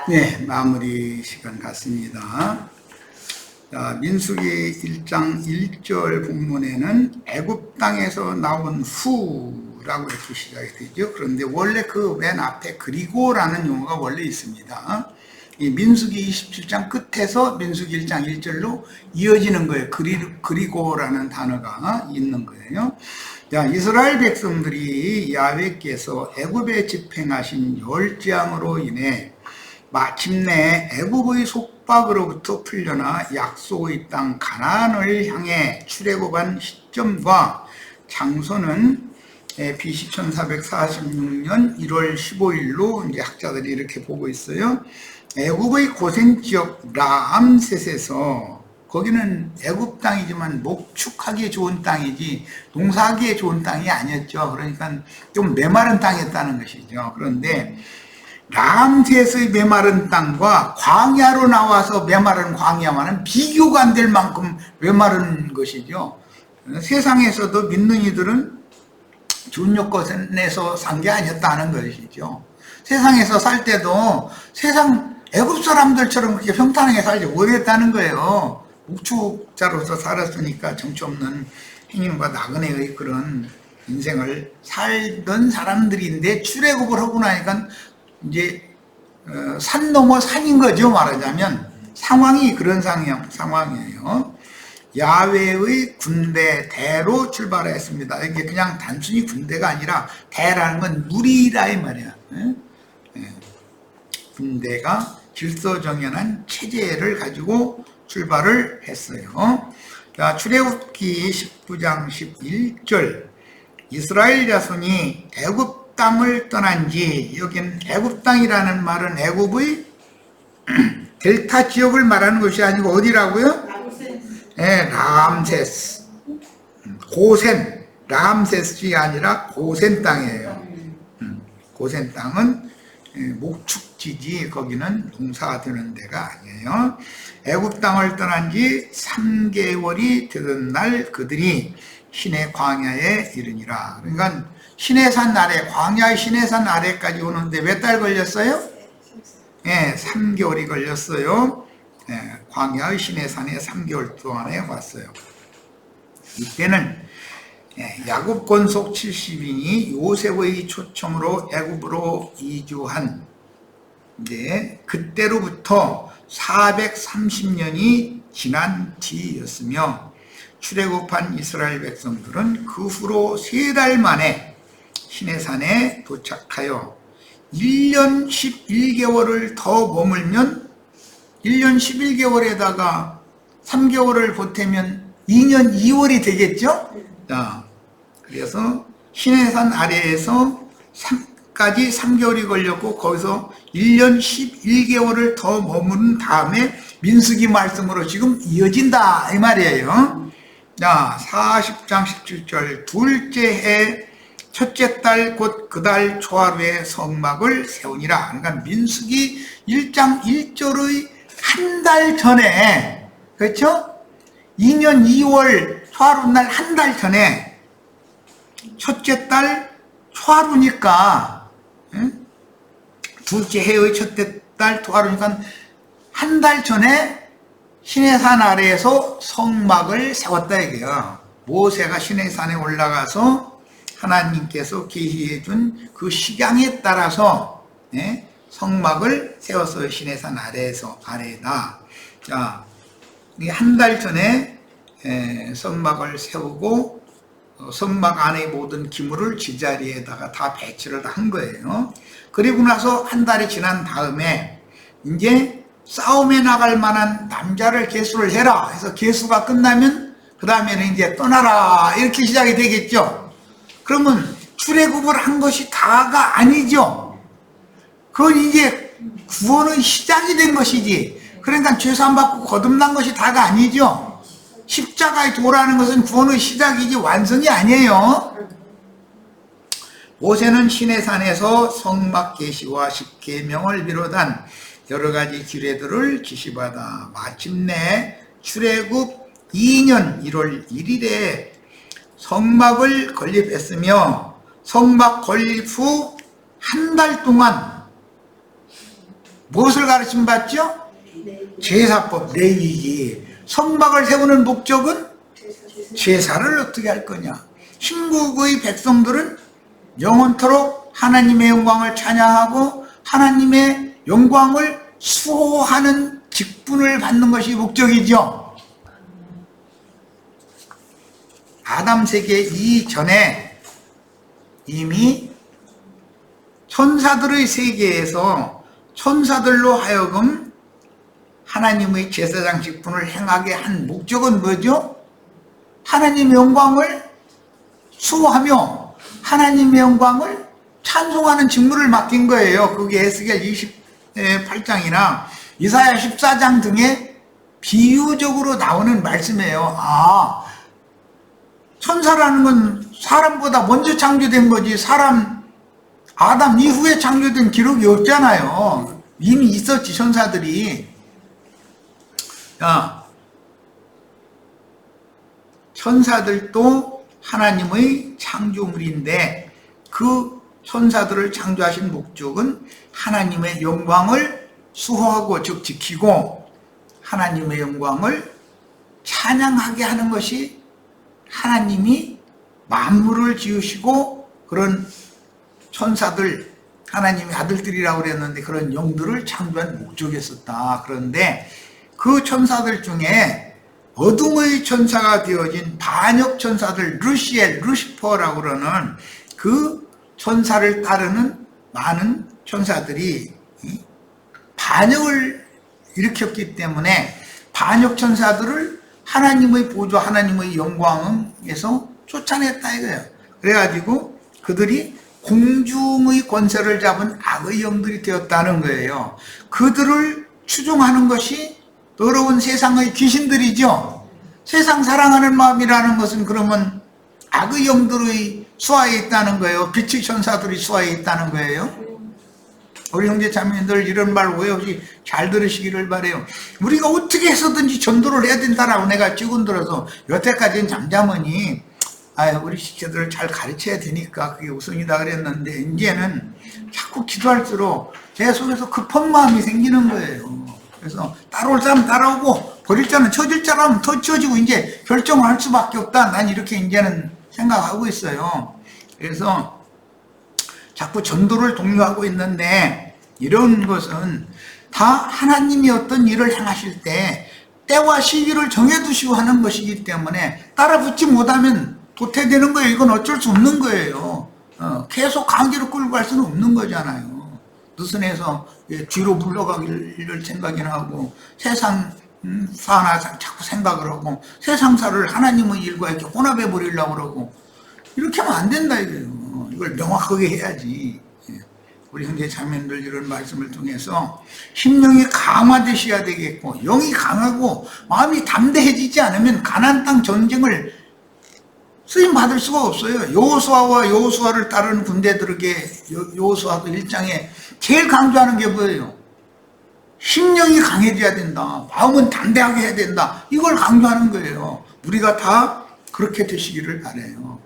네, 마무리 시간 같습니다. 자, 민수기 1장 1절 본문에는 애굽 땅에서 나온 후라고 이렇게 시작이 되죠. 그런데 원래 그 맨 앞에 그리고라는 용어가 원래 있습니다. 이 민수기 27장 끝에서 민수기 1장 1절로 이어지는 거예요. 그리고라는 단어가 있는 거예요. 자, 이스라엘 백성들이 야훼께서 애굽에 집행하신 열재앙으로 인해 마침내 애굽의 속박으로부터 풀려나 약속의 땅 가나안을 향해 출애굽한 시점과 장소는 BC 1446년 1월 15일로 이제 학자들이 이렇게 보고 있어요. 애굽의 고센 지역 라암셋에서, 거기는 애굽 땅이지만 목축하기에 좋은 땅이지 농사하기에 좋은 땅이 아니었죠. 그러니까 좀 메마른 땅이었다는 것이죠. 그런데 라암셋의 메마른 땅과 광야로 나와서 메마른 광야와는 비교가 안 될 만큼 메마른 것이죠. 세상에서도 믿는 이들은 좋은 여건에서 산 게 아니었다는 것이죠. 세상에서 살 때도 세상 애굽 사람들처럼 그렇게 평탄하게 살지 못했다는 거예요. 목축자로서 살았으니까 정치 없는 행인과 나그네의 그런 인생을 살던 사람들인데 출애굽을 하고 나니까 이제 산 넘어 산인 거죠. 말하자면 상황이 그런 상황이에요. 야훼의 군대 대로 출발했습니다. 이게 그냥 단순히 군대가 아니라 대라는 건 무리라 이 말이야. 군대가 질서정연한 체제를 가지고 출발을 했어요. 자, 출애굽기 19장 11절 이스라엘 자손이 애굽 땅을 떠난지, 여긴 애굽 땅이라는 말은 애굽의 델타 지역을 말하는 것이 아니고 어디라고요? 네, 라암세스. 고센, 라암세스이 아니라 고센 땅이에요. 고센 땅은 목축지지, 거기는 농사가 되는 데가 아니에요. 애굽 땅을 떠난 지 3개월이 되던 날 그들이 시내 광야에 이르니라. 그러니까 시내산 아래, 광야의 시내산 아래까지 오는데 몇 달 걸렸어요? 네, 3개월이 걸렸어요. 네, 광야의 시내산에 3개월 동안에 왔어요. 이때는 야곱 권속 70인이 요셉의 초청으로 애굽으로 이주한 그때로부터 430년이 지난 뒤였으며, 출애굽한 이스라엘 백성들은 그 후로 3달 만에 시내산에 도착하여 1년 11개월을 더 머물면 1년 11개월에다가 3개월을 보태면 2년 2월이 되겠죠? 자, 그래서 시내산 아래에서 3까지 3개월이 걸렸고 거기서 1년 11개월을 더 머무른 다음에 민수기 말씀으로 지금 이어진다 이 말이에요. 자, 40장 17절 둘째 해 첫째 달 곧 그 달 초하루에 성막을 세우니라. 그러니까 민수기 1장 1절의 한 달 전에, 그렇죠? 2년 2월 초하루 날 한 달 전에, 첫째 달 초하루니까, 둘째 해의 첫째 달 초하루니까 한 달 전에 시내산 아래에서 성막을 세웠다 이게요. 모세가 시내산에 올라가서 하나님께서 계시해 준 그 식양에 따라서 성막을 세웠어요. 시내산 아래에다. 자, 한 달 전에 성막을 세우고 성막 안의 모든 기물을 제자리에다가 다 배치를 한 거예요. 그리고 나서 한 달이 지난 다음에 이제 싸움에 나갈 만한 남자를 계수를 해라 해서 계수가 끝나면 그 다음에는 이제 떠나라 이렇게 시작이 되겠죠. 그러면 출애굽을 한 것이 다가 아니죠. 그건 이제 구원의 시작이 된 것이지. 그러니까 죄산 받고 거듭난 것이 다가 아니죠. 십자가에 도라는 것은 구원의 시작이지 완성이 아니에요. 모세는 시내산에서 성막 계시와 십계명을 비롯한 여러 가지 규례들을 지시받아 마침내 출애굽 2년 1월 1일에 성막을 건립했으며, 성막 건립 후 한 달 동안 무엇을 가르침 받죠? 제사법, 레위기. 선막을 세우는 목적은 제사를 어떻게 할 거냐. 신국의 백성들은 영원토록 하나님의 영광을 찬양하고 하나님의 영광을 수호하는 직분을 받는 것이 목적이죠. 아담 세계 이전에 이미 천사들의 세계에서 천사들로 하여금 하나님의 제사장 직분을 행하게 한 목적은 뭐죠? 하나님의 영광을 수호하며 하나님의 영광을 찬송하는 직무를 맡긴 거예요. 그게 에스겔 28장이나 이사야 14장 등에 비유적으로 나오는 말씀이에요. 천사라는 건 사람보다 먼저 창조된 거지, 아담 이후에 창조된 기록이 없잖아요. 이미 있었지, 천사들이. 천사들도 하나님의 창조물인데 그 천사들을 창조하신 목적은 하나님의 영광을 수호하고 즉 지키고 하나님의 영광을 찬양하게 하는 것이 하나님이 만물을 지으시고 그런 천사들, 하나님의 아들들이라고 그랬는데 그런 영들을 창조한 목적이었었다. 그런데 그 천사들 중에 어둠의 천사가 되어진 반역 천사들, 루시엘, 루시퍼라고 그러는 그 천사를 따르는 많은 천사들이 반역을 일으켰기 때문에 반역 천사들을 하나님의 보좌, 하나님의 영광에서 쫓아냈다 이거예요. 그래가지고 그들이 공중의 권세를 잡은 악의 영들이 되었다는 거예요. 그들을 추종하는 것이 더러운 세상의 귀신들이죠. 세상 사랑하는 마음이라는 것은 그러면 악의 영들의 수하에 있다는 거예요. 빛의 천사들이 수하에 있다는 거예요. 우리 형제 자매들 이런 말 오해 없이 잘 들으시기를 바래요. 우리가 어떻게 해서든지 전도를 해야 된다라고 내가 찍은들어서 여태까지는 잠잠하니 우리 식구들을 잘 가르쳐야 되니까 그게 우선이다 그랬는데 이제는 자꾸 기도할수록 제 속에서 급한 마음이 생기는 거예요. 그래서 따라올 사람 따라오고 버릴 자는 쳐질 자라면 더 쳐지고 이제 결정을 할 수밖에 없다. 난 이렇게 이제는 생각하고 있어요. 그래서 자꾸 전도를 독려하고 있는데 이런 것은 다 하나님이 어떤 일을 행하실 때 때와 시기를 정해두시고 하는 것이기 때문에 따라붙지 못하면 도태되는 거예요. 이건 어쩔 수 없는 거예요. 계속 강제로 끌고 갈 수는 없는 거잖아요. 느슨해서 뒤로 물러가기를 생각이나 하고 세상 사나 자꾸 생각을 하고 세상사를 하나님의 일과 이렇게 혼합해 버리려고 그러고 이렇게 하면 안 된다 이거예요. 이걸 명확하게 해야지. 우리 형제 자매들 이런 말씀을 통해서 심령이 강화되셔야 되겠고 영이 강하고 마음이 담대해지지 않으면 가나안 땅 전쟁을 쓰임 받을 수가 없어요. 여호수아와 여호수아를 따르는 군대들에게 여호수아도 1장에 제일 강조하는 게 뭐예요? 심령이 강해져야 된다. 마음은 담대하게 해야 된다. 이걸 강조하는 거예요. 우리가 다 그렇게 되시기를 바라요.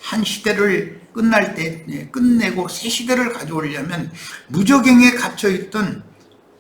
한 시대를 끝날 때 끝내고 새 시대를 가져오려면 무저갱에 갇혀있던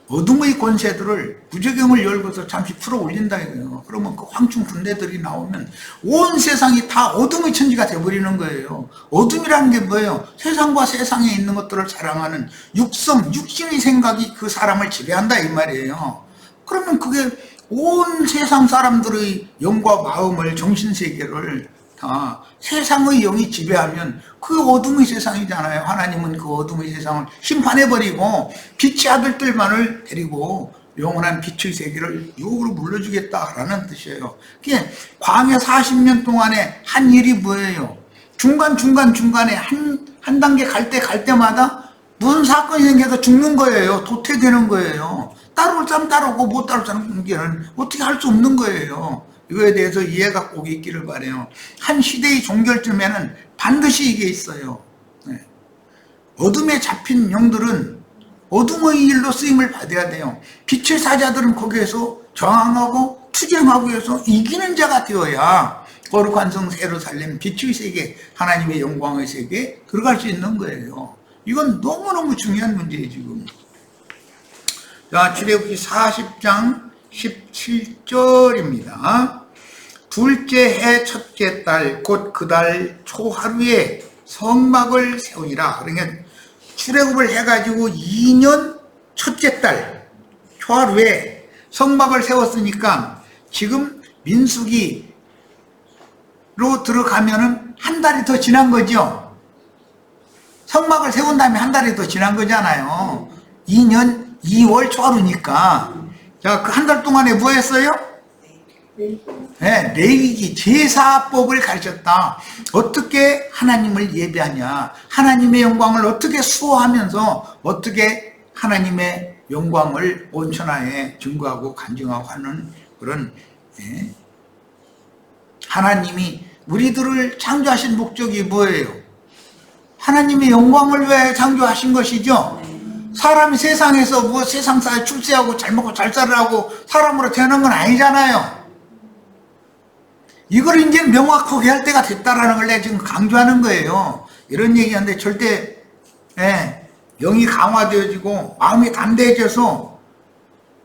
어둠의 권세들을 무저갱을 열고서 잠시 풀어 올린다 이거예요. 그러면 그 황충 군대들이 나오면 온 세상이 다 어둠의 천지가 돼버리는 거예요. 어둠이라는 게 뭐예요? 세상과 세상에 있는 것들을 자랑하는 육신의 생각이 그 사람을 지배한다 이 말이에요. 그러면 그게 온 세상 사람들의 영과 마음을, 정신세계를 다 세상의 영이 지배하면 그 어둠의 세상이잖아요. 하나님은 그 어둠의 세상을 심판해버리고 빛의 아들들만을 데리고 영원한 빛의 세계를 유혹으로 물려주겠다라는 뜻이에요. 그게 광야 40년 동안에 한 일이 뭐예요? 중간에 한 단계 갈 때마다 무슨 사건이 생겨서 죽는 거예요. 도태되는 거예요. 따라올 사람 따라오고 못 따라올 사람은 어떻게 할 수 없는 거예요. 이거에 대해서 이해가 꼭 있기를 바라요. 한 시대의 종결쯤에는 반드시 이게 있어요. 어둠에 잡힌 영들은 어둠의 일로 쓰임을 받아야 돼요. 빛의 사자들은 거기에서 저항하고 투쟁하고 해서 이기는 자가 되어야 거룩한 성 예루살렘 빛의 세계, 하나님의 영광의 세계에 들어갈 수 있는 거예요. 이건 너무너무 중요한 문제예요, 지금. 자, 출애굽기 40장 17절입니다. 둘째 해 첫째 달 곧 그 달 초하루에 성막을 세우니라. 그러니까 출애굽을 해가지고 2년 첫째 달 초하루에 성막을 세웠으니까 지금 민수기로 들어가면은 한 달이 더 지난 거죠. 성막을 세운 다음에 한 달이 더 지난 거잖아요. 2년 2월 초하루니까. 자, 그 한 달 동안에 뭐 했어요? 네, 레위기 제사법을 가르쳤다. 어떻게 하나님을 예배하냐, 하나님의 영광을 어떻게 수호하면서 어떻게 하나님의 영광을 온천하에 증거하고 간증하고 하는 그런, 하나님이 우리들을 창조하신 목적이 뭐예요? 하나님의 영광을 위해 창조하신 것이죠. 사람이 세상에서 뭐 세상사에 출세하고 잘 먹고 잘 살라고 사람으로 태어난 건 아니잖아요. 이걸 이제 명확하게 할 때가 됐다라는 걸 내가 지금 강조하는 거예요. 이런 얘기하는데 절대, 영이 강화되어지고 마음이 담대해져서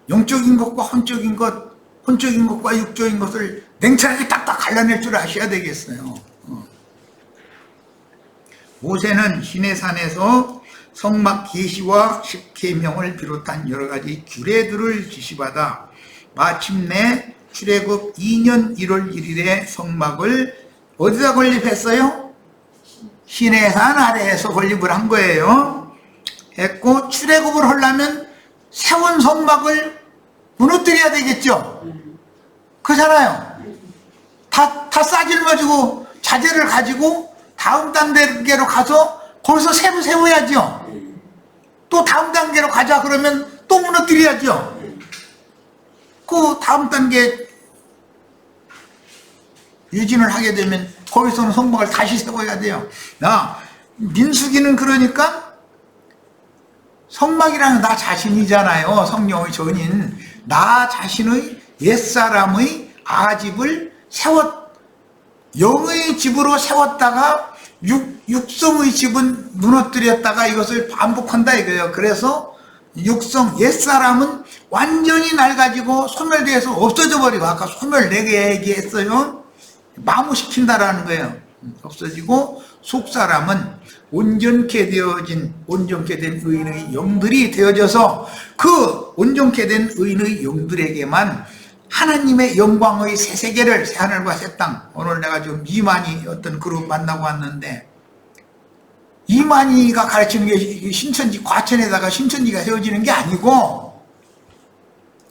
영적인 것과 혼적인 것, 혼적인 것과 육적인 것을 냉철하게 딱딱 갈라낼 줄 아셔야 되겠어요. 모세는 시내산에서 성막 계시와 십계명을 비롯한 여러 가지 규례들을 지시받아 마침내 출애굽 2년 1월 1일에 성막을 어디다 건립했어요? 시내산 아래에서 건립을 한 거예요. 했고 출애굽을 하려면 세운 성막을 무너뜨려야 되겠죠. 그렇잖아요. 다 싸질러지고 자재를 가지고 다음 단계로 가서 거기서 새로 세워야죠. 또 다음 단계로 가자 그러면 또 무너뜨려야죠. 그 다음 단계 유진을 하게 되면 거기서는 성막을 다시 세워야 돼요. 민수기는 그러니까 성막이라는 나 자신이잖아요. 성령의 전인 나 자신의 옛사람의 아집을 영의 집으로 세웠다가 육성의 집은 무너뜨렸다가 이것을 반복한다 이거예요. 그래서 육성 옛사람은 완전히 낡아지고 소멸되어서 없어져 버리고, 아까 소멸 4개 얘기했어요. 마무시킨다라는 거예요. 없어지고 속사람은 온전케 된 의인의 영들이 되어져서 그 온전케 된 의인의 영들에게만 하나님의 영광의 새 세계를, 새 하늘과 새 땅. 오늘 내가 좀 이만희 어떤 그룹 만나고 왔는데, 이만희가 가르치는 게 신천지 과천에다가 신천지가 세워지는 게 아니고,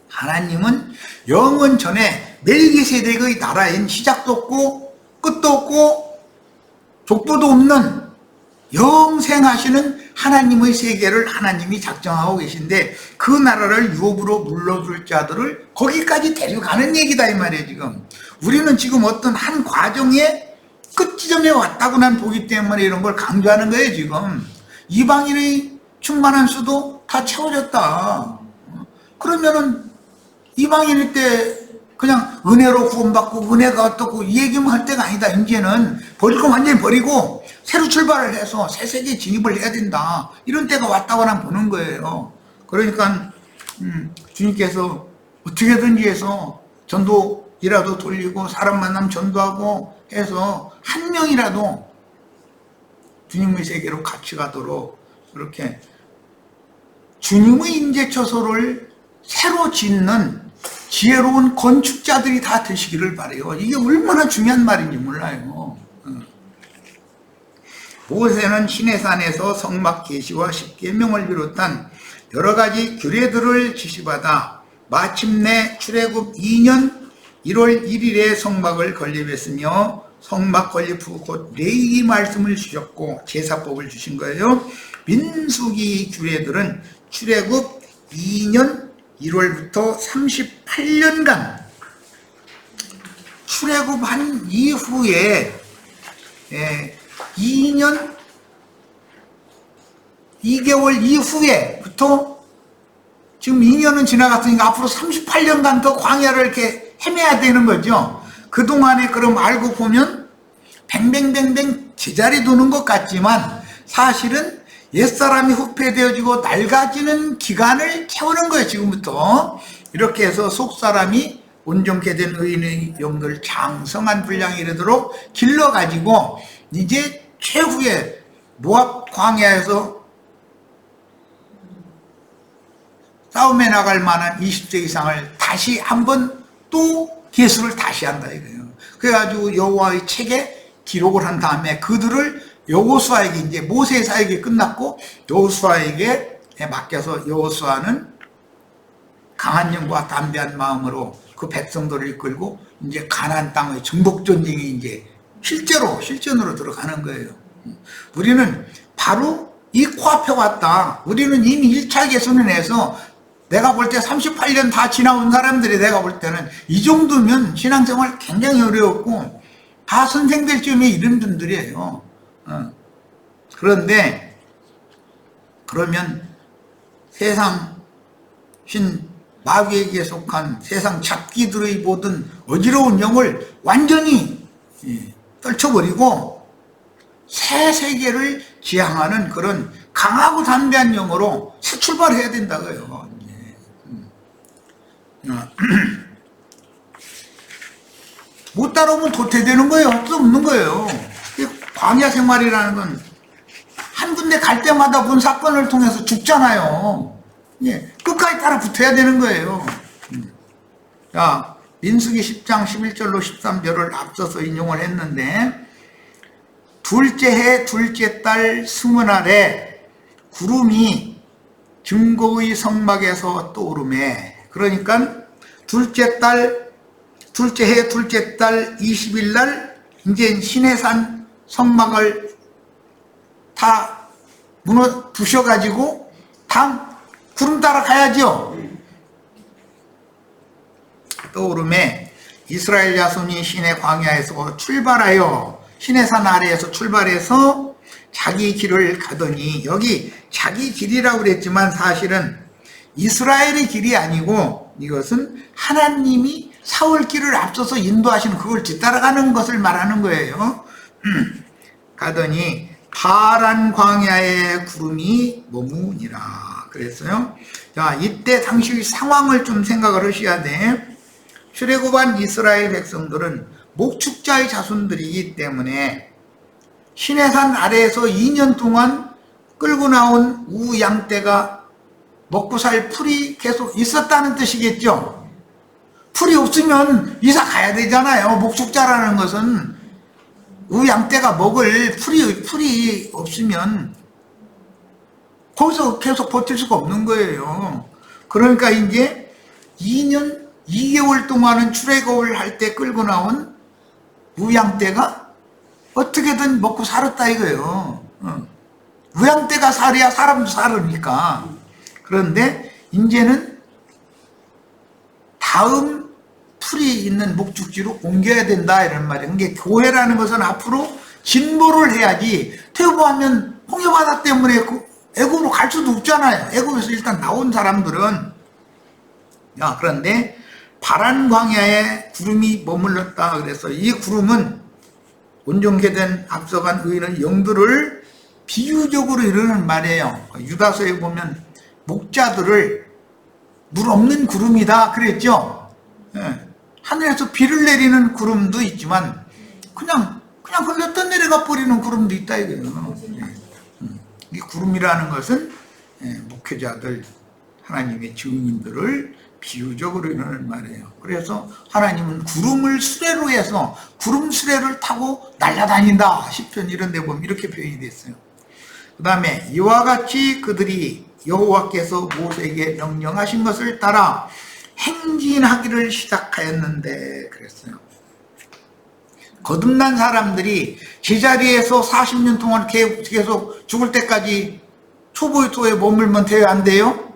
하나님은 영원 전에 멜기세덱의 나라엔 시작도 없고 끝도 없고 족보도 없는 영생하시는 하나님의 세계를 하나님이 작정하고 계신데, 그 나라를 유업으로 물러줄 자들을 거기까지 데려가는 얘기다 이 말이에요. 지금 우리는 지금 어떤 한 과정의 끝지점에 왔다고 난 보기 때문에 이런 걸 강조하는 거예요. 지금 이방인의 충만한 수도 다 채워졌다. 그러면은 이방인일 때 그냥 은혜로 구원받고 은혜가 어떻고 이 얘기만 할 때가 아니다. 이제는 버릴 거 완전히 버리고 새로 출발을 해서 새 세계에 진입을 해야 된다. 이런 때가 왔다고 난 보는 거예요. 그러니까 주님께서 어떻게든지 해서 전도이라도 돌리고 사람 만나면 전도하고 해서 한 명이라도 주님의 세계로 같이 가도록 그렇게 주님의 임재처소를 새로 짓는 지혜로운 건축자들이 다 되시기를 바라요. 이게 얼마나 중요한 말인지 몰라요. 모세는 시내산에서 성막 계시와 십계명을 비롯한 여러 가지 규례들을 지시받아 마침내 출애굽 2년 1월 1일에 성막을 건립했으며, 성막 건립 후 곧 레위기 말씀을 주셨고 제사법을 주신 거예요. 민수기 규례들은 출애굽 2년 1월부터 38년간 출애굽한 이후에 2년 2개월 이후에부터 지금 2년은 지나갔으니까 앞으로 38년간 더 광야를 이렇게 헤매야 되는 거죠. 그동안에 그럼 알고 보면 뱅뱅뱅뱅 제자리 도는 것 같지만 사실은 옛사람이 후패되어지고 낡아지는 기간을 채우는 거예요. 지금부터 이렇게 해서 속사람이 온전케 된 의인의 영들 장성한 분량에 이르도록 길러가지고 이제 최후의 모압 광야에서 싸움에 나갈 만한 20세 이상을 다시 한번 또 계수를 다시 한다 이거예요. 그래가지고 여호와의 책에 기록을 한 다음에 그들을 여호수아에게, 이제 모세의 사역이 끝났고 여호수아에게 맡겨서 여호수아는 강한 영과 담대한 마음으로 그 백성들을 이끌고 이제 가나안 땅의 정복 전쟁이 이제 실전으로 들어가는 거예요. 우리는 바로 이 코앞에 왔다. 우리는 이미 1차 개선을 해서 내가 볼 때 38년 다 지나온 사람들이 내가 볼 때는 이 정도면 신앙생활 굉장히 어려웠고 다 선생될 쯤에 이런 분들이에요. 그런데 그러면 세상 마귀에게 속한 세상 잡기들의 모든 어지러운 영을 완전히 떨쳐버리고 새 세계를 지향하는 그런 강하고 담대한 영으로 새 출발해야 된다고요. 못 따라오면 도태되는 거예요. 없는 거예요. 광야 생활이라는 건 한 군데 갈 때마다 본 사건을 통해서 죽잖아요. 끝까지 따라 붙어야 되는 거예요. 자, 민수기 10장 11절로 13절을 앞서서 인용을 했는데, 둘째 해 둘째 달 스무날에 구름이 증거의 성막에서 떠오르매. 그러니까 둘째 해 둘째 달 20일 날 이제 시내산 성막을 다 부셔가지고 다 구름 따라 가야죠. 떠오름에 이스라엘 자손이 시내 광야에서 출발하여 시내산 아래에서 출발해서 자기 길을 가더니, 여기 자기 길이라고 그랬지만 사실은 이스라엘의 길이 아니고 이것은 하나님이 사울 길을 앞서서 인도하시는 그걸 뒤따라가는 것을 말하는 거예요. 가더니 파란 광야에 구름이 머무니라 그랬어요. 자, 이때 당시의 상황을 좀 생각을 하셔야 돼. 출애굽한 이스라엘 백성들은 목축자의 자손들이기 때문에 시내산 아래에서 2년 동안 끌고 나온 우양떼가 먹고 살 풀이 계속 있었다는 뜻이겠죠. 풀이 없으면 이사 가야 되잖아요. 목축자라는 것은 우양떼가 먹을 풀이 없으면 거기서 계속 버틸 수가 없는 거예요. 그러니까 이제 2년 2개월 동안은 출애굽을 할 때 끌고 나온 우양떼가 어떻게든 먹고 살았다 이거예요. 우양떼가 살아야 사람도 살으니까. 그런데 이제는 다음 풀이 있는 목축지로 옮겨야 된다 이런 말이에요. 이게 교회라는 것은 앞으로 진보를 해야지, 퇴보하면 홍해바다 때문에 애굽으로 갈 수도 없잖아요. 애굽에서 일단 나온 사람들은. 그런데 파란 광야에 구름이 머물렀다 그래서 이 구름은 온전케 된 앞서간 의인의 영들을 비유적으로 이르는 말이에요. 유다서에 보면 목자들을 물 없는 구름이다 그랬죠. 하늘에서 비를 내리는 구름도 있지만 그냥 흘렀던 내려가 버리는 구름도 있다 이거예요. 이 구름이라는 것은 목회자들, 하나님의 증인들을 비유적으로 이르는 말이에요. 그래서 하나님은 구름을 수레로 해서 구름 수레를 타고 날아다닌다. 시편 이런 데 보면 이렇게 표현이 됐어요. 그 다음에 이와 같이 그들이 여호와께서 모세에게 명령하신 것을 따라 행진하기를 시작하였는데 그랬어요. 거듭난 사람들이 제자리에서 40년 동안 계속 죽을 때까지 초보의 머물면 돼요? 안 돼요?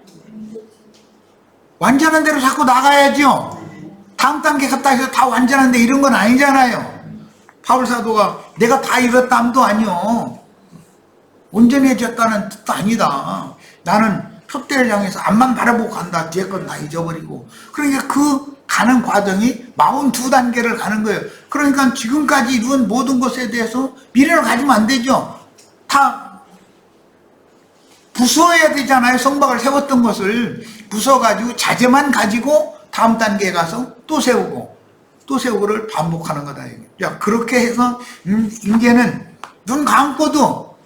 완전한 대로 자꾸 나가야죠. 다음 단계 갔다 해서 다 완전한데 이런 건 아니잖아요. 바울 사도가 내가 다 이뤘다함도 아니요. 온전해졌다는 뜻도 아니다. 나는 표대를 향해서 앞만 바라보고 간다. 뒤에 건 다 잊어버리고. 그러니까 그 가는 과정이 42단계를 가는 거예요. 그러니까 지금까지 이룬 모든 것에 대해서 미래로 가지면 안 되죠. 다 부수어야 되잖아요. 성막을 세웠던 것을 부숴가지고 자재만 가지고 다음 단계에 가서 또 세우고 또 세우고를 반복하는 거다. 야, 그렇게 해서 이제는 눈 감고도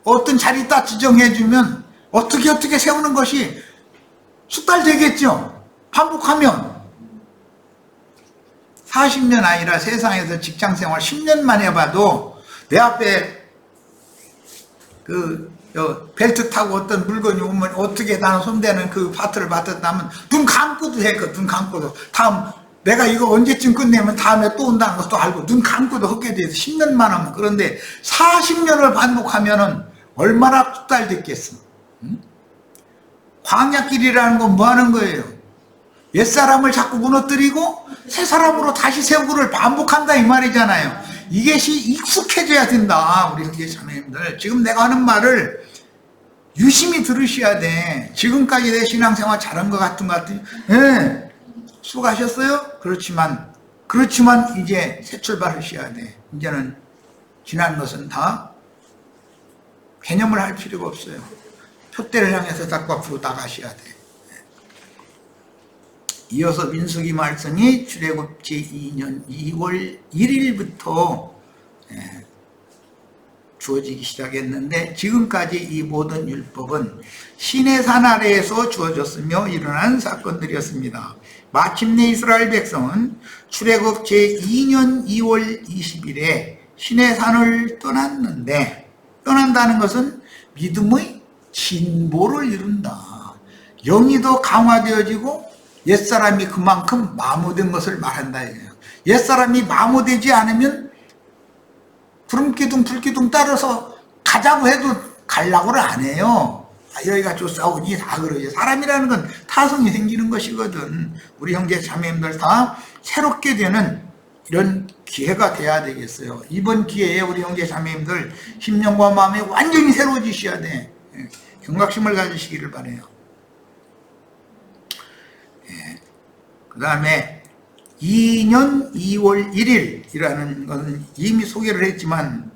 어떤 자리 딱 지정해주면 어떻게 세우는 것이 숙달 되겠죠. 반복하면 40년 아니라 세상에서 직장생활 10년만 해봐도 내 앞에 벨트 타고 어떤 물건이 오면 어떻게 나는 손대는 그 파트를 맡았다면 눈 감고도 했거든. 눈 감고도 다음 내가 이거 언제쯤 끝내면 다음에 또 온다는 것도 알고 눈 감고도 하게 돼서 10년만 하면. 그런데 40년을 반복하면은 얼마나 숙달됐겠어. 광야길이라는 건 뭐 하는 거예요? 옛사람을 자꾸 무너뜨리고 새 사람으로 다시 세우고를 반복한다 이 말이잖아요. 이것이 익숙해져야 된다. 우리 형제 자매님들, 지금 내가 하는 말을 유심히 들으셔야 돼. 지금까지 내 신앙생활 잘한 것 같은 예, 수고하셨어요? 그렇지만 이제 새 출발하셔야 돼. 이제는 지난 것은 다 개념을 할 필요가 없어요. 표대를 향해서 자꾸 앞으로 나가셔야 돼. 이어서 민수기 말씀이 출애굽기 2년 2월 1일부터 주어지기 시작했는데, 지금까지 이 모든 율법은 시내산 아래에서 주어졌으며 일어난 사건들이었습니다. 마침내 이스라엘 백성은 출애굽 제2년 2월 20일에 시내산을 떠났는데, 떠난다는 것은 믿음의 진보를 이룬다. 영이 더 강화되어지고 옛사람이 그만큼 마모된 것을 말한다. 옛사람이 마모되지 않으면 구름기둥 불기둥 따라서 가자고 해도 가려고를 안 해요. 여기가 좋사오니 다 그러지. 사람이라는 건 타성이 생기는 것이거든. 우리 형제 자매님들 다 새롭게 되는 이런 기회가 돼야 되겠어요. 이번 기회에 우리 형제 자매님들 심령과 마음이 완전히 새로워지셔야 돼. 경각심을 가지시기를 바라요. 그 다음에 2년 2월 1일이라는 것은 이미 소개를 했지만,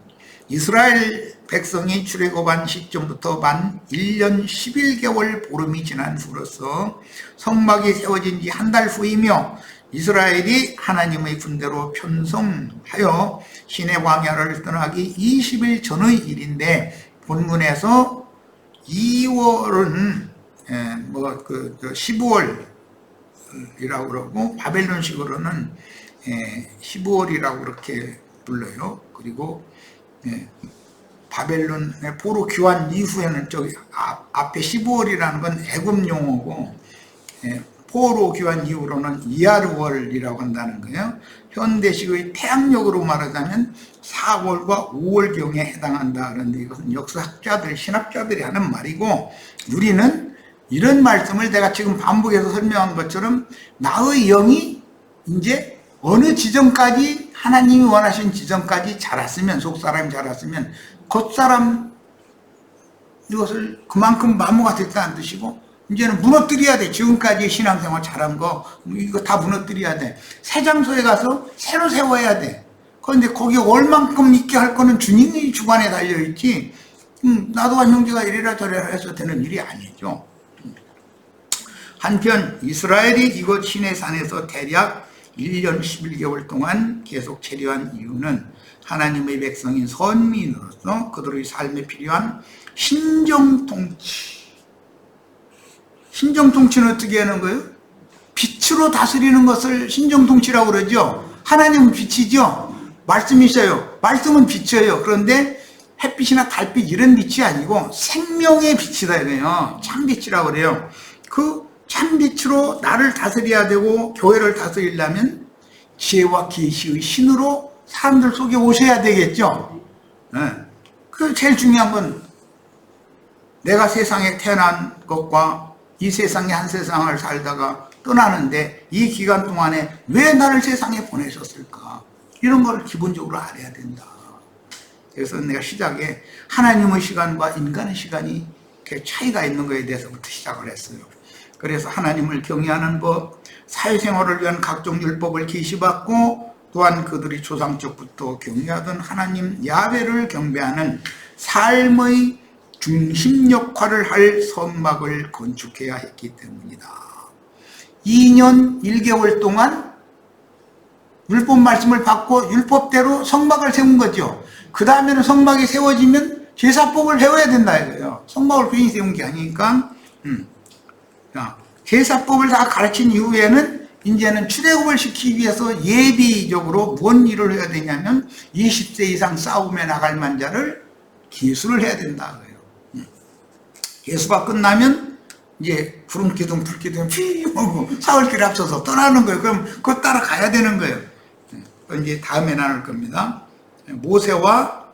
이스라엘 백성이 출애굽한 시점부터 만 1년 11개월 보름이 지난 후로서 성막이 세워진 지 한 달 후이며, 이스라엘이 하나님의 군대로 편성하여 시내 광야를 떠나기 20일 전의 일인데, 본문에서 2월은 15월 이라고 그러고 바벨론식으로는 15월이라고 그렇게 불러요. 그리고 바벨론의 포로 귀환 이후에는 저기 앞에 15월이라는 건 애굽 용어고, 포로 귀환 이후로는 이하르월이라고 한다는 거예요. 현대식의 태양력으로 말하자면 4월과 5월경에 해당한다. 그런데 이것은 역사학자들, 신학자들이 하는 말이고, 우리는 이런 말씀을 내가 지금 반복해서 설명한 것처럼 나의 영이 이제 어느 지점까지, 하나님이 원하신 지점까지 자랐으면, 속사람이 자랐으면 겉사람 이것을 그만큼 마모가 됐다는 뜻이고, 이제는 무너뜨려야 돼. 지금까지 신앙생활 잘한 거 이거 다 무너뜨려야 돼. 새 장소에 가서 새로 세워야 돼. 그런데 거기 얼만큼 있게 할 거는 주님의 주관에 달려있지, 나도 한 형제가 이래라 저래라 해서 되는 일이 아니죠. 한편 이스라엘이 이곳 시내산에서 대략 1년 11개월 동안 계속 체류한 이유는 하나님의 백성인 선민으로서 그들의 삶에 필요한 신정통치. 신정통치는 어떻게 하는 거예요? 빛으로 다스리는 것을 신정통치라고 그러죠. 하나님은 빛이죠. 말씀이셔요. 말씀은 빛이에요. 그런데 햇빛이나 달빛 이런 빛이 아니고 생명의 빛이다 이거예요. 참빛이라고 그래요. 그 참빛으로 나를 다스려야 되고 교회를 다스리려면 지혜와 계시의 신으로 사람들 속에 오셔야 되겠죠. 그 제일 중요한 건 내가 세상에 태어난 것과 이 세상에 한 세상을 살다가 떠나는데 이 기간 동안에 왜 나를 세상에 보내셨을까? 이런 걸 기본적으로 알아야 된다. 그래서 내가 시작에 하나님의 시간과 인간의 시간이 차이가 있는 것에 대해서부터 시작을 했어요. 그래서 하나님을 경외하는 법, 사회생활을 위한 각종 율법을 계시받고, 또한 그들이 조상적부터 경외하던 하나님 야훼를 경배하는 삶의 중심 역할을 할 성막을 건축해야 했기 때문이다. 2년 1개월 동안 율법 말씀을 받고 율법대로 성막을 세운 거죠. 그 다음에는 성막이 세워지면 제사법을 배워야 된다 이거예요. 성막을 괜히 세운 게 아니니까. 자, 제사법을 다 가르친 이후에는 이제는 출애굽을 시키기 위해서 예비적으로 뭔 일을 해야 되냐면 20세 이상 싸움에 나갈 만자를 계수를 해야 된다 그래요. 계수가 끝나면 이제 구름기둥 불기둥 피우고 사흘길 앞서서 떠나는 거예요. 그럼 그거 따라 가야 되는 거예요. 이제 다음에 나눌 겁니다. 모세와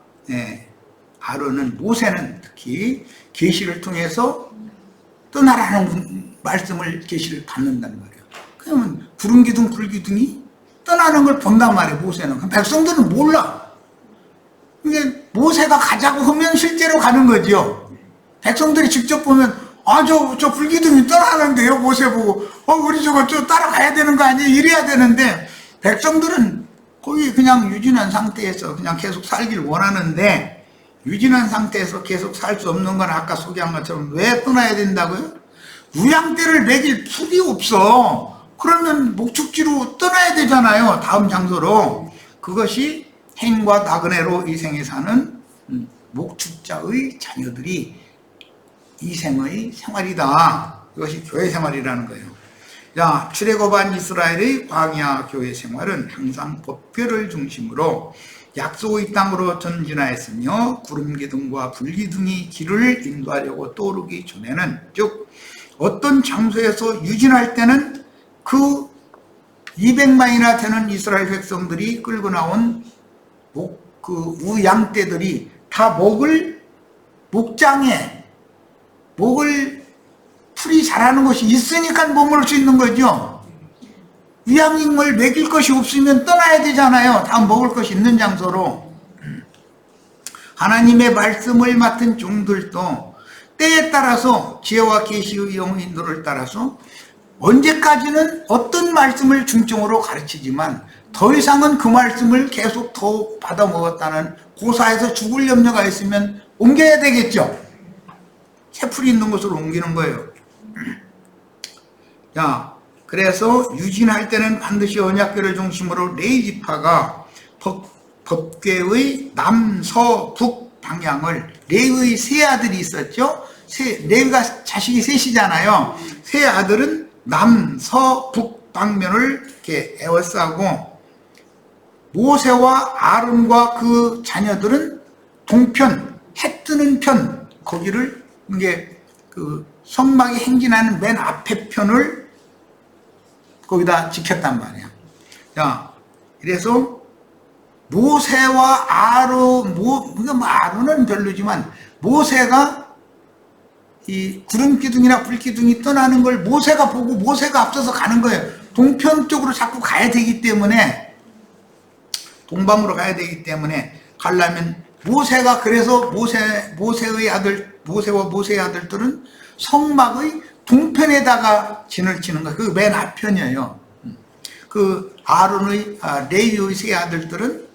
아론은, 모세는 특히 계시를 통해서 떠나라는 말씀을 계시를 받는단 말이에요. 그러면 구름기둥 불기둥이 떠나는 걸 본단 말이에요. 모세는. 그럼 백성들은 몰라. 이게 모세가 가자고 하면 실제로 가는 거죠. 백성들이 직접 보면 저 불기둥이 떠나는데요. 모세 보고 우리 저거 따라가야 되는 거 아니에요? 이래야 되는데 백성들은 거기 그냥 유진한 상태에서 그냥 계속 살길 원하는데, 유진한 상태에서 계속 살 수 없는 건 아까 소개한 것처럼 왜 떠나야 된다고요? 우양떼를 먹일 풀이 없어. 그러면 목축지로 떠나야 되잖아요. 다음 장소로. 그것이 햄과 나그네로 이 생에 사는 목축자의 자녀들이 이 생의 생활이다. 이것이 교회 생활이라는 거예요. 자, 출애굽한 이스라엘의 광야 교회 생활은 항상 법궤를 중심으로 약속의 땅으로 전진하였으며 구름기둥과 불기둥이 길을 인도하려고 떠오르기 전에는, 즉 어떤 장소에서 유진할 때는 그 200만이나 되는 이스라엘 백성들이 끌고 나온 우양떼들이 다 목장에 풀이 자라는 것이 있으니까 머물 수 있는 거죠. 위양임을 먹일 것이 없으면 떠나야 되잖아요. 다 먹을 것이 있는 장소로. 하나님의 말씀을 맡은 종들도 때에 따라서 지혜와 계시의 영의 인도를 따라서 언제까지는 어떤 말씀을 중점으로 가르치지만 더 이상은 그 말씀을 계속 더 받아 먹었다는 고사에서 죽을 염려가 있으면 옮겨야 되겠죠. 새풀이 있는 곳으로 옮기는 거예요. 자, 그래서 유진할 때는 반드시 언약궤를 중심으로 레위지파가 법궤의 남서북 방향을, 레위의 세 아들이 있었죠. 레위가 자식이 셋이잖아요. 세 아들은 남서북 방면을 이렇게 에워싸고, 모세와 아론과 그 자녀들은 동편, 해 뜨는 편, 거기를 이게 그 성막이 행진하는 맨 앞에 편을 거기다 지켰단 말이야. 자, 그래서 모세와 아론은 별로지만 모세가 이 구름기둥이나 불기둥이 떠나는 걸 모세가 보고 모세가 앞서서 가는 거예요. 동편 쪽으로 자꾸 가야 되기 때문에, 동방으로 가야 되기 때문에 가려면 모세가, 그래서 모세의 아들, 모세와 모세의 아들들은 성막의 동편에다가 진을 치는 거예요. 그 맨 앞편이에요. 그 레위의 세 아들들은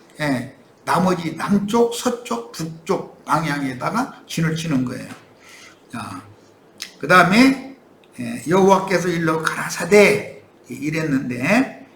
나머지 남쪽, 서쪽, 북쪽 방향에다가 진을 치는 거예요. 자, 그 다음에 여호와께서 일러 가라사대 이랬는데,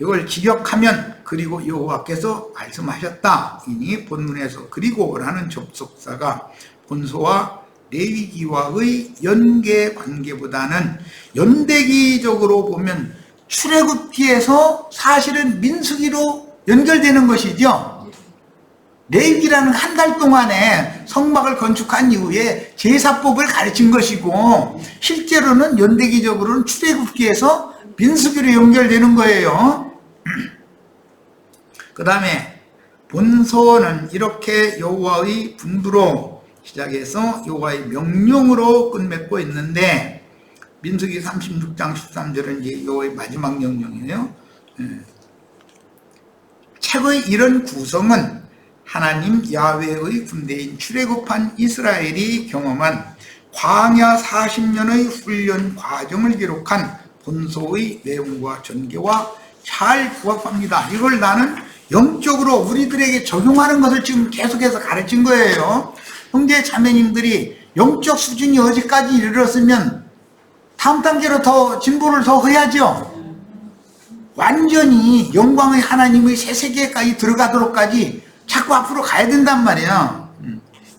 이걸 직역하면 그리고 여호와께서 말씀하셨다. 이니 본문에서 그리고라는 접속사가 본소와 레위기와의 연계 관계보다는 연대기적으로 보면 출애굽기에서 사실은 민수기로 연결되는 것이죠. 레위기라는 한 달 동안에 성막을 건축한 이후에 제사법을 가르친 것이고, 실제로는 연대기적으로는 출애굽기에서 민수기로 연결되는 거예요. 그 다음에 본서는 이렇게 여호와의 분부로 시작해서 여호와의 명령으로 끝맺고 있는데, 민수기 36장 13절은 이제 여호와의 마지막 명령이에요. 책의 이런 구성은 하나님 야훼의 군대인 출애굽한 이스라엘이 경험한 광야 40년의 훈련 과정을 기록한 본소의 내용과 전개와 잘 부합합니다. 이걸 나는 영적으로 우리들에게 적용하는 것을 지금 계속해서 가르친 거예요. 형제 자매님들이 영적 수준이 어디까지 이르렀으면 다음 단계로 더 진보를 더 해야죠. 완전히 영광의 하나님의 새 세계까지 들어가도록까지 자꾸 앞으로 가야 된단 말이야.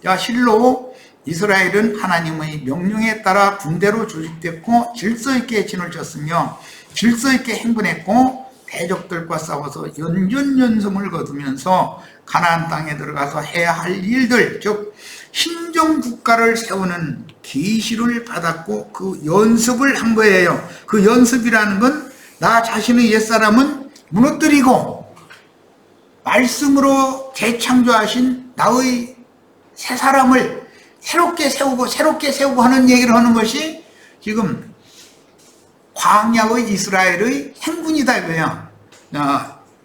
자, 실로 이스라엘은 하나님의 명령에 따라 군대로 조직됐고 질서 있게 진을 쳤으며 질서 있게 행군했고 대적들과 싸워서 연전연승을 거두면서 가나안 땅에 들어가서 해야 할 일들, 즉 신정 국가를 세우는 계시를 받았고 그 연습을 한 거예요. 그 연습이라는 건 나 자신의 옛사람은 무너뜨리고 말씀으로 재창조하신 나의 새 사람을 새롭게 세우고 하는 얘기를 하는 것이 지금 광야의 이스라엘의 행군이다 이거야.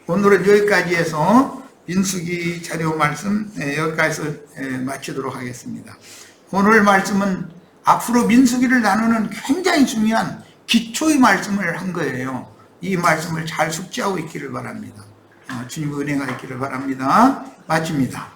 오늘은 여기까지 해서 민수기 자료 말씀 여기까지서 마치도록 하겠습니다. 오늘 말씀은 앞으로 민수기를 나누는 굉장히 중요한 기초의 말씀을 한 거예요. 이 말씀을 잘 숙지하고 있기를 바랍니다. 주님의 은혜가 있기를 바랍니다. 마칩니다.